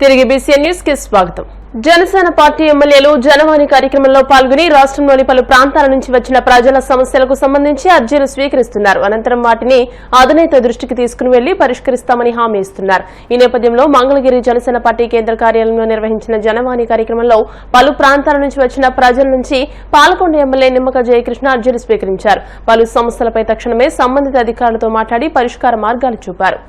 తిరిగి BCN news కి స్వాగతం. జనసేన పార్టీ ఎమ్మెల్యేలు జనవాణి కార్యక్రమంలో పాల్గొని రాష్ట్రంలోని పలు ప్రాంతాల నుంచి వచ్చిన ప్రజల సమస్యలకు సంబంధించి అర్జీలు స్వీకరిస్తున్నారు. అనంతరం వాటిని అధినేత దృష్టికి తీసుకుని వెళ్లి పరిష్కరిస్తామని హామీ ఇస్తున్నారు. ఈ నేపథ్యంలో మంగళగిరి జనసేన పార్టీ కేంద్ర కార్యాలయంలో నిర్వహించిన జనవాణి కార్యక్రమంలో పలు ప్రాంతాల నుంచి వచ్చిన ప్రజల నుంచి పాల్గొన్న ఎమ్మెల్యే నిమ్మక జయకృష్ణ అర్జీలు స్వీకరించారు. పలు సమస్యలపై తక్షణమే సంబంధిత అధికారులతో మాట్లాడి పరిష్కార మార్గాలు చూపారు.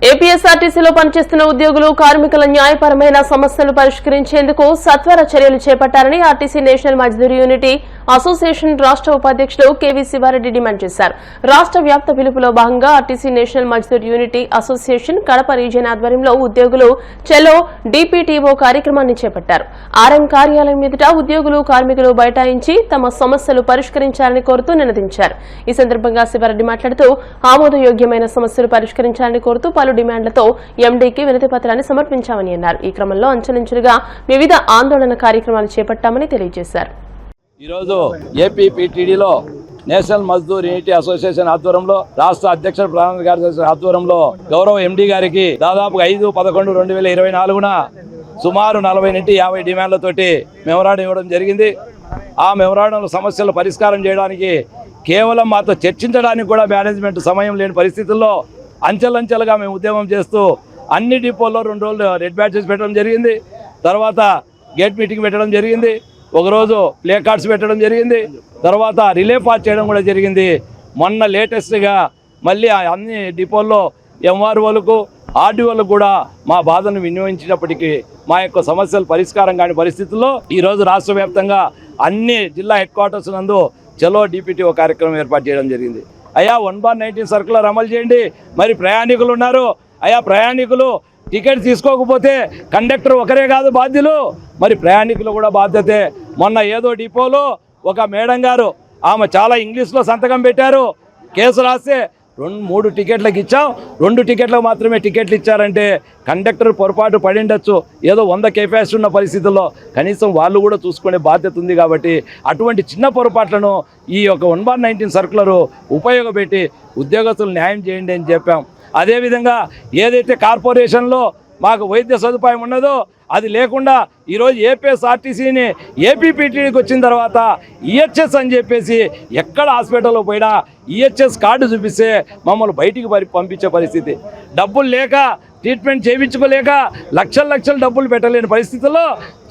ఏపీఎస్ఆర్టీసీలో పనిచేస్తున్న ఉద్యోగులు కార్మికుల న్యాయపరమైన సమస్యలు పరిష్కరించేందుకు సత్వర చర్యలు చేపట్టాలని RTC national Mazdoor unity association రాష్ట్ర ఉపాధ్యక్షులు కేవీ శివారెడ్డి డిమాండ్ చేశారు. రాష్ట్ర వ్యాప్త పిలుపులో భాగంగా RTC national Mazdoor unity association Kadapa region ఆధ్వర్యంలో ఉద్యోగులు చెలో డీపీటీఓ కార్యక్రమాన్ని చేపట్టారు. ఆర్ఎం కార్యాలయం ఎదుట ఉద్యోగులు కార్మికులు బైఠాయించి తమ సమస్యలు పరిష్కరించాలని కోరుతూ నినదించారు. ఈ సందర్భంగా శివారెడ్డి మాట్లాడుతూ ఆమోదయోగ్యమైన సమస్యలు పరిష్కరించాలని కోరుతూ పలు డిమాండ్లతో ఎండీకి వినతి పత్రాన్ని సమర్పించామని అన్నారు. ఈ క్రమంలో అంచెలంచెలుగా వివిధ ఆందోళన కార్యక్రమాలు చేపట్టామని తెలియజేశారు. ఈరోజు ఏపీపీటీడీలో నేషనల్ మజ్దూర్ యూనిటీ అసోసియేషన్ ఆధ్వర్యంలో రాష్ట్ర అధ్యక్షుడు ప్రధాన కార్యదర్శి ఆధ్వర్యంలో గౌరవ ఎండీ గారికి దాదాపు 5/11/2024 సుమారు 40 నుండి 50 డిమాండ్లతోటి మెమరాండం ఇవ్వడం జరిగింది. ఆ మెమరాండంలో సమస్యలు పరిష్కారం చేయడానికి కేవలం మాతో చర్చించడానికి కూడా మేనేజ్మెంట్ సమయం లేని పరిస్థితుల్లో అంచెలంచెలుగా మేము ఉద్యమం చేస్తూ అన్ని డిపోల్లో 2 రోజులు రెడ్ బ్యాచెస్ పెట్టడం జరిగింది. తర్వాత గేట్ మీటింగ్ పెట్టడం జరిగింది. ఒకరోజు ప్లే కార్డ్స్ పెట్టడం జరిగింది. తర్వాత రిలే పాస్ చేయడం కూడా జరిగింది. మొన్న లేటెస్ట్గా మళ్ళీ అన్ని డిపోల్లో ఎంఆర్ఓలకు ఆర్డీఓలకు కూడా మా బాధను వినియోగించినప్పటికీ మా యొక్క సమస్యలు పరిష్కారం కాని పరిస్థితుల్లో ఈరోజు రాష్ట్ర వ్యాప్తంగా అన్ని జిల్లా హెడ్ క్వార్టర్స్ నందు చలో డీపీటీఓ కార్యక్రమం ఏర్పాటు చేయడం జరిగింది. అయ్యా 1/19 సర్కులర్ అమలు చేయండి. మరి ప్రయాణికులు ఉన్నారు. అయ్యా ప్రయాణికులు టికెట్ తీసుకోకపోతే కండక్టర్ ఒకరే కాదు బాధ్యులు, మరి ప్రయాణికులు కూడా బాధ్యతే. మొన్న ఏదో డిపోలో ఒక మేడం గారు ఆమె చాలా ఇంగ్లీష్లో సంతకం పెట్టారు. కేసు రాస్తే 3 టికెట్లకు ఇచ్చాం, 2 టికెట్లకు మాత్రమే టికెట్లు ఇచ్చారంటే కండక్టర్ పొరపాటు పడిండొచ్చు. ఏదో 100 కెపాసిటీ ఉన్న పరిస్థితుల్లో కనీసం వాళ్ళు కూడా చూసుకునే బాధ్యత ఉంది. కాబట్టి అటువంటి చిన్న పొరపాట్లను ఈ యొక్క 1/19 సర్కులరు ఉపయోగపెట్టి ఉద్యోగస్తులు న్యాయం చేయండి అని చెప్పాం. అదేవిధంగా ఏదైతే కార్పొరేషన్లో మాకు వైద్య సదుపాయం ఉన్నదో అది లేకుండా ఈరోజు ఏపీఎస్ఆర్టీసీని ఏపీపీటీడీకి వచ్చిన తర్వాత ఈహెచ్ఎస్ అని చెప్పేసి ఎక్కడ హాస్పిటల్లో పోయినా ఈహెచ్ఎస్ కార్డు చూపిస్తే మమ్మల్ని బయటికి పంపించే పరిస్థితి. డబ్బులు లేక ట్రీట్మెంట్ చేయించుకోలేక లక్షల డబ్బులు పెట్టలేని పరిస్థితుల్లో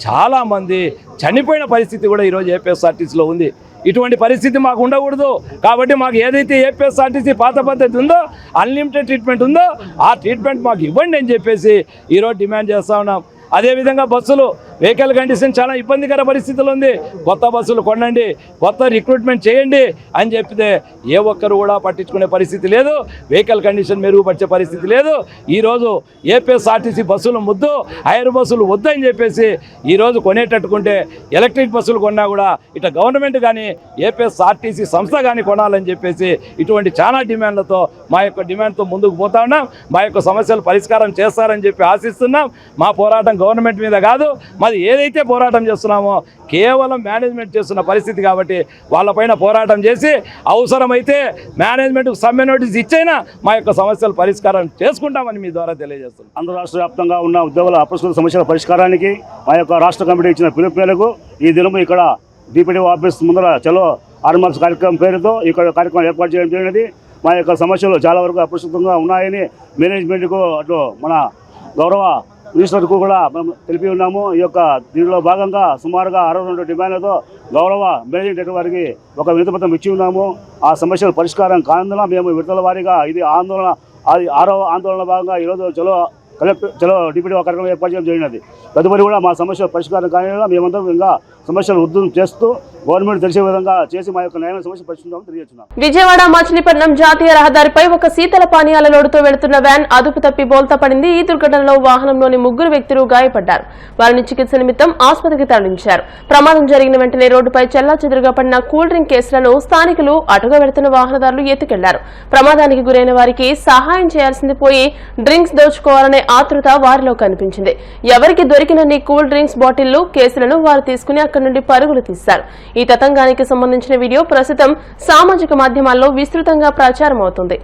చాలామంది చనిపోయిన పరిస్థితి కూడా ఈరోజు ఏపీఎస్ఆర్టీసీలో ఉంది. ఇటువంటి పరిస్థితి మాకు ఉండకూడదు. కాబట్టి మాకు ఏదైతే ఏపీఎస్ఆర్టీసీ పాత పద్ధతి ఉందో అన్లిమిటెడ్ ట్రీట్మెంట్ ఉందో ఆ ట్రీట్మెంట్ మాకు ఇవ్వండి అని చెప్పేసి ఈరోజు డిమాండ్ చేస్తూ ఉన్నాం. అదేవిధంగా బస్సులు వెహికల్ కండిషన్ చాలా ఇబ్బందికర పరిస్థితులు ఉంది. కొత్త బస్సులు కొనండి, కొత్త రిక్రూట్మెంట్ చేయండి అని చెప్తే ఏ ఒక్కరు కూడా పట్టించుకునే పరిస్థితి లేదు. వెహికల్ కండిషన్ మెరుగుపరిచే పరిస్థితి లేదు. ఈరోజు ఏపీఎస్ఆర్టీసీ బస్సులు ముద్దు, హైర్ బస్సులు వద్దు అని చెప్పేసి ఈరోజు కొనేటట్టుకుంటే ఎలక్ట్రిక్ బస్సులు కొన్నా కూడా ఇట్లా గవర్నమెంట్ కానీ ఏపీఎస్ఆర్టీసీ సంస్థ కానీ కొనాలని చెప్పేసి ఇటువంటి చాలా డిమాండ్లతో మా యొక్క డిమాండ్తో ముందుకు పోతా ఉన్నాం. మా యొక్క సమస్యలు పరిష్కారం చేస్తారని చెప్పి ఆశిస్తున్నాం. మా పోరాటం గవర్నమెంట్ మీద కాదు, మాది ఏదైతే పోరాటం చేస్తున్నామో కేవలం మేనేజ్మెంట్ చేస్తున్న పరిస్థితి. కాబట్టి వాళ్ళపైన పోరాటం చేసి అవసరమైతే మేనేజ్మెంట్కు సమ్మె నోటీస్ ఇచ్చైనా మా యొక్క సమస్యలు పరిష్కారం చేసుకుంటామని మీ ద్వారా తెలియజేస్తున్నాం. ఆంధ్ర రాష్ట్ర వ్యాప్తంగా ఉన్న ఉద్యోగుల అప్రస్తుత సమస్యల పరిష్కారానికి మా యొక్క రాష్ట్ర కమిటీ ఇచ్చిన పిలుపు మేరకు ఈ దినము ఇక్కడ డీపీటీ ఆఫీస్ ముందర చలో ఆర్మార్క్స్ కార్యక్రమం పేరుతో ఇక్కడ కార్యక్రమం ఏర్పాటు చేయడం జరిగినది. మా యొక్క సమస్యలు చాలా వరకు అప్రస్తుతంగా ఉన్నాయని మేనేజ్మెంట్కు అటు మన గౌరవ మినిస్టర్కు కూడా మనం తెలిపి ఉన్నాము. ఈ యొక్క దీనిలో భాగంగా సుమారుగా 62 డిమాండ్లతో గౌరవ మేనేజింగ్ డైరెక్టర్ వారికి ఒక వినతిపత్రం ఇచ్చి ఉన్నాము. ఆ సమస్యల పరిష్కారం కానందున మేము విడతల వారీగా ఇది ఆందోళన 6వ ఆందోళన భాగంగా ఈరోజు చలో డిప్యూటీ కార్యక్రమం ఏర్పాటు చేయడం జరిగినది. తదుపరి కూడా మా సమస్య పరిష్కారం కానీ మేమందరం ఇంకా సమస్యలు ఉద్ధృతం చేస్తూ గవర్నమెంట్ తెలిసే విధంగా చేసి మా యొక్క న్యాయమైన సమస్య పరిష్కరించామని తెలియజేస్తున్నాం. విజయవాడ మచిలీపట్నం జాతీయ రహదారిపై ఒక శీతల పానీయాల లోడుతో వెళుతున్న వ్యాన్ అదుపు తప్పి బోల్తా పడింది. ఈ దుర్ఘటనలో వాహనంలోని 3 వ్యక్తులు గాయపడ్డారు. వారిని చికిత్స నిమిత్తం ఆసుపత్రికి తరలించారు. ప్రమాదం జరిగిన వెంటనే రోడ్డుపై చెల్లాచెదురుగా పడిన కూల్ డ్రింక్ కేసులను స్థానికులు అటుగా వెళుతున్న వాహనదారులు ఎత్తుకెళ్లారు. ప్రమాదానికి గురైన వారికి సహాయం చేయాల్సింది పోయి డ్రింక్స్ దోచుకోవాలనే ఆతృత వారిలో కనిపించింది. ఎవరికి దొరికినన్ని కూల్ డ్రింక్స్ బాటిళ్లు కేసులను వారు తీసుకుని అక్కడి నుండి పరుగులు తీశారు. ఈ తతంగానికి సంబంధించిన వీడియో ప్రస్తుతం సామాజిక మాధ్యమాల్లో విస్తృతంగా ప్రచారం అవుతుంది.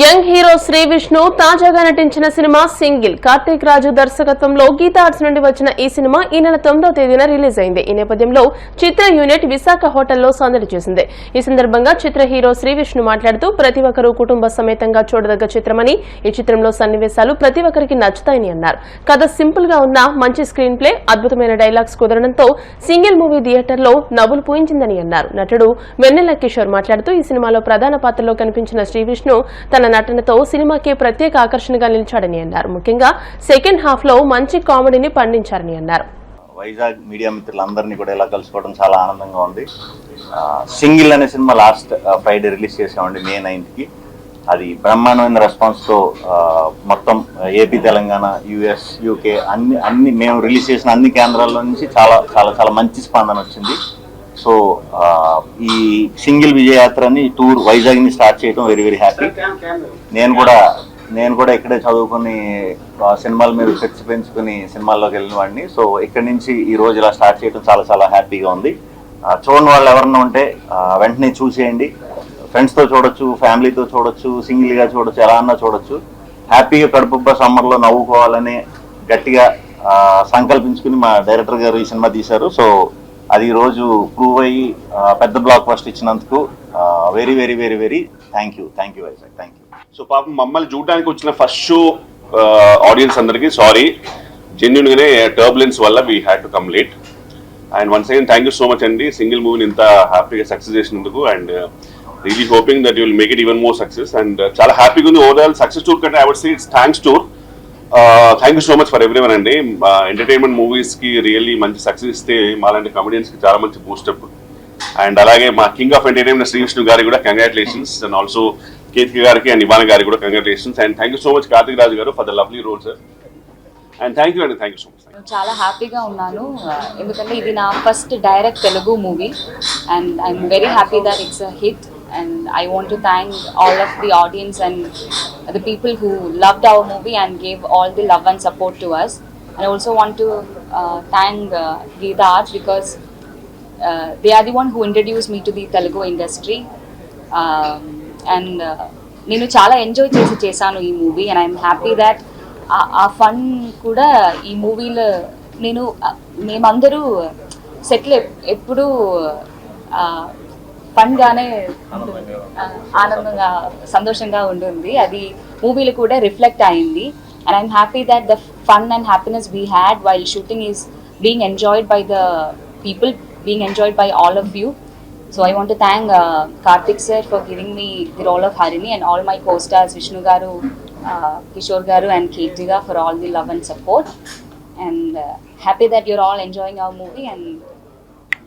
యంగ్ హీరో శ్రీ విష్ణు తాజాగా నటించిన సినిమా సింగిల్. కార్తీక్ రాజు దర్శకత్వంలో గీతా ఆర్ట్స్ నుండి వచ్చిన ఈ సినిమా ఈ నెల 9వ తేదీన రిలీజ్ అయింది. ఈ నేపథ్యంలో చిత్ర యూనిట్ విశాఖ హోటల్లో సందడి చేసింది. ఈ సందర్భంగా చిత్ర హీరో శ్రీ విష్ణు మాట్లాడుతూ ప్రతి ఒక్కరూ కుటుంబ సమేతంగా చూడదగ్గ చిత్రమని, ఈ చిత్రంలో సన్నివేశాలు ప్రతి ఒక్కరికి నచ్చుతాయని అన్నారు. కథ సింపుల్ గా ఉన్న మంచి స్క్రీన్ ప్లే, అద్భుతమైన డైలాగ్స్ కుదరడంతో సింగిల్ మూవీ థియేటర్లో నవ్వులు పూయించిందని అన్నారు. నటుడు వెన్నెల కిషోర్ మాట్లాడుతూ ఈ సినిమాలో ప్రధాన పాత్రలో కనిపించిన శ్రీ విష్ణు తన నటనతో సినిమాకి ప్రత్యేక ఆకర్షణగా నిలిచాడని అన్నారు. ముఖ్యంగా సెకండ్ హాఫ్ లో మంచి కామెడీని పండించారని అన్నారు. వైజాగ్ మీడియా మిత్రులందరినీ కూడా ఇలా కలుసుకోవడం చాలా ఆనందంగా ఉంది. సింగిల్ అనే సినిమా లాస్ట్ ఫ్రైడే రిలీజ్ చేసామండి, May 9th. అది బ్రహ్మాండమైన రెస్పాన్స్తో మొత్తం ఏపీ, తెలంగాణ, US, UK అన్ని మేము రిలీజ్ చేసిన అన్ని కేంద్రాల్లో నుంచి చాలా చాలా చాలా మంచి స్పందన వచ్చింది. సో ఈ సింగిల్ విజయయాత్రని టూర్ వైజాగ్ని స్టార్ట్ చేయడం వెరీ వెరీ హ్యాపీ. నేను కూడా ఇక్కడే చదువుకుని సినిమాల మీద చర్చ పెంచుకుని సినిమాల్లోకి వెళ్ళిన వాడిని. సో ఇక్కడి నుంచి ఈ రోజు ఇలా స్టార్ట్ చేయడం చాలా చాలా హ్యాపీగా ఉంది. చూడని వాళ్ళు ఎవరన్నా ఉంటే వెంటనే చూసేయండి. ఫ్రెండ్స్తో చూడొచ్చు, ఫ్యామిలీతో చూడొచ్చు, సింగిల్గా చూడొచ్చు, ఎలా అన్నా చూడొచ్చు. హ్యాపీగా కడుపుబ్బా సమ్మర్లో నవ్వుకోవాలని గట్టిగా సంకల్పించుకుని మా డైరెక్టర్ గారు ఈ సినిమా తీశారు. సో అది రోజు ప్రూవ్ అయ్యి పెద్ద బ్లాక్ బస్టర్ ఇచ్చినందుకు very very very very thank you Vizag, thank you. So పాపం మమ్మల్ని చూడడానికి వచ్చిన ఫస్ట్ షో ఆడియన్స్ అందరికీ సారీ, జెన్యున్గానే టర్బులెన్స్ వల్ల we had to come late. And once again thank you so much అండి, సింగిల్ మూవీని ఇంత హ్యాపీగా సక్సెస్ చేసినందుకు. And really hoping that you will make it even more success. And చాలా హ్యాపీగా ఉంది. ఓవరాల్ సక్సెస్ టూర్ కంటే I would say it's thanks tour. Thank you so much for everyone అండి. ఎంటర్టైన్మెంట్ మూవీస్కి రియల్లీ మంచి సక్సెస్ ఇస్తే మాలాంటి కమెడియన్స్కి చాలా మంచి బూస్టప్. అండ్ అలాగే మా king of entertainment Shri Vishnu గారికి కూడా కంగ్రాచులేషన్స్. అండ్ ఆల్సో కేతిక గారికి అండ్ ఇవాన్ గారికి కూడా congratulations. And thank you so much Karthik Raju garu for the lovely role sir. And thank you అండి, థ్యాంక్ యూ సో మచ్. చాలా హ్యాపీగా ఉన్నాను ఎందుకంటే ఇది నా first direct Telugu movie and I'm very happy that it's a hit. And I want to thank all of the audience and the people who loved our movie and gave all the love and support to us. And I also want to thank Geeta Arts because they are the one who introduced me to the Telugu industry. And నేను చాలా enjoy చేశాను ఈ movie. And I'm happy that ఆ fun కూడా ఈ మూవీలో మేమందరూ settle ఎప్పుడూ ఫన్గానే ఆనందంగా సంతోషంగా ఉంటుంది. అది మూవీలో కూడా రిఫ్లెక్ట్ అయింది. And I'm happy that the fun and happiness we had while shooting is being enjoyed by the people, being enjoyed by all of you. So I want to thank Karthik sir for giving me the role of Harini and all my costars Vishnu garu, Kishore garu and కీర్తిగా for all the love and support. And happy that you're all enjoying our movie and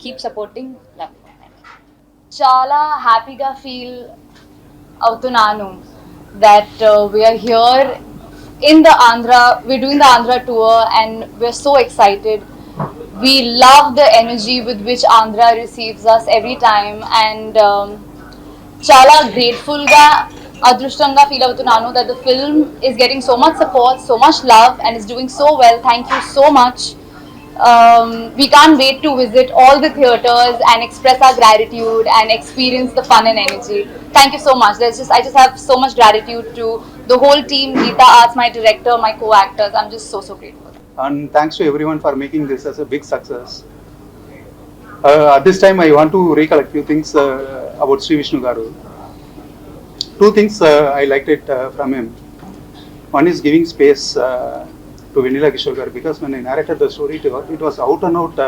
keep supporting. Love. చాలా హ్యాపీగా feel అవుతున్నాను that we are here in the Andhra, we're doing the Andhra tour and we're so excited. We love the energy with which Andhra receives us every time and చాలా grateful ga adrushtanga feel avutunnanu that the film is getting so much support, so much love and is doing so well. Thank you so much. We can't wait to visit all the theatres and express our gratitude and experience the fun and energy. Thank you so much. I just have so much gratitude to the whole team, Geeta Arts, my director, my co-actors. I'm just so grateful. And thanks to everyone for making this as a big success. At this time, I want to recollect few things about Sri Vishnu Garu. Two things I liked it from him. One is giving space to Veennela Kishore Garu, because when I narrated the story, it was out and out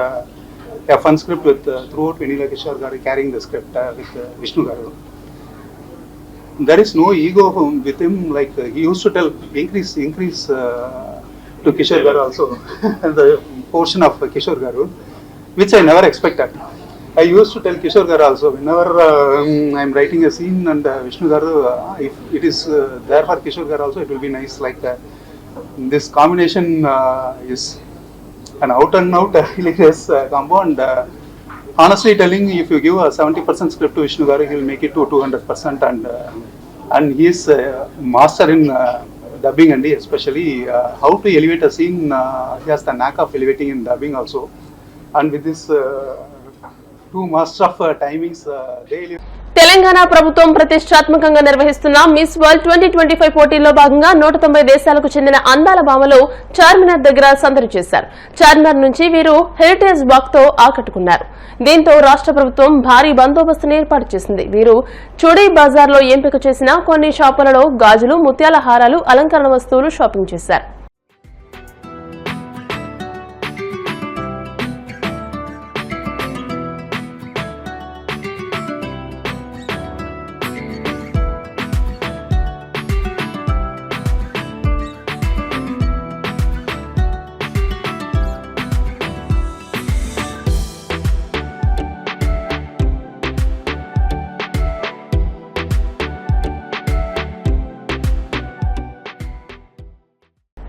a fun script with throughout Veennela Kishore Garu carrying the script with Vishnu Garu. There is no ego with him, like he used to tell increase to Kishore Garu also the portion of Kishore Garu. which I never expected. I used to tell Kishore Garu also, whenever I'm writing a scene and Vishnu Garu, if it is there for Kishore Garu also, it will be nice. Like this combination is an out and out hilarious combo. And honestly telling, if you give a 70% script to Vishnu Garu, he will make it to 200%. And he is master in dubbing, and especially how to elevate a scene. He has the knack of elevating in dubbing also. And with this two masters of timings, they Telangana ప్రభుత్వం ప్రతిష్టాత్మకంగా నిర్వహిస్తున్న miss world 2025 పోటీల్లో భాగంగా 190 దేశాలకు చెందిన అందాల భామలు చార్మినార్ దగ్గర సందడి చేశారు. చార్మినార్ నుంచి వీరు హెరిటేజ్ వాక్ తో ఆకట్టుకున్నారు. దీంతో రాష్ట్ర ప్రభుత్వం భారీ బందోబస్తును ఏర్పాటు చేసింది. వీరు చుడీ బజార్ లో ఎంపిక చేసిన కొన్ని షాపులలో గాజులు, ముత్యాల హారాలు, అలంకరణ వస్తువులు షాపింగ్ చేశారు.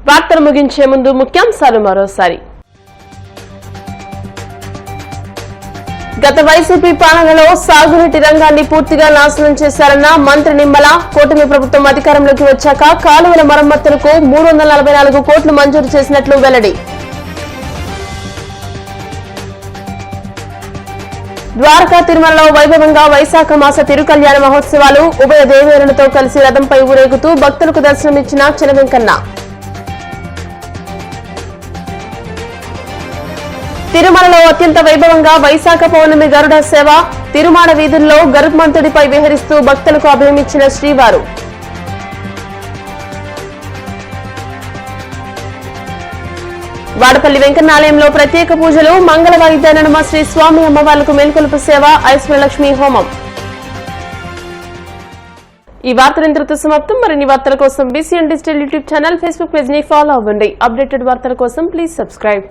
వార్తలు ముగించే ముందు ముఖ్యాంశాలు మరోసారి. గత వైసీపీ పాలనలో సాగునీటి రంగాన్ని పూర్తిగా నాశనం చేశారన్న మంత్రి నిమ్మల. కూటమి ప్రభుత్వం అధికారంలోకి వచ్చాక కాలువల మరమ్మతులకు 344 కోట్లు మంజూరు చేసినట్లు వెల్లడి. ద్వారకా తిరుమలలో వైభవంగా వైశాఖ మాస తిరుకల్యాణ మహోత్సవాలు. ఉభయ దేవేరులతో కలిసి రథంపై ఊరేగుతూ భక్తులకు దర్శనమిచ్చిన చినవెంకన్న. తిరుమలలో అత్యంత వైభవంగా వైశాఖ పౌర్ణమి గరుడ సేవ. తిరుమాడ వీధుల్లో గరుత్మంతుడిపై విహరిస్తూ భక్తులకు అభయమిచ్చిన శ్రీవారు. వాడపల్లి వెంకన్నాలయంలో ప్రత్యేక పూజలు. మంగళ వాయిద్య నడుమ శ్రీ స్వామి అమ్మవార్లకు మేల్కొలుపు సేవ, ఐశ్వర్యలక్ష్మి హోమం. ఈ వార్తలు ఇంతటితో సమాప్తం. మరిన్ని వార్తల కోసం BCN digital YouTube channel, Facebook page ని ఫాలో అవ్వండి. అప్డేటెడ్ వార్తల కోసం ప్లీజ్ సబ్స్క్రైబ్.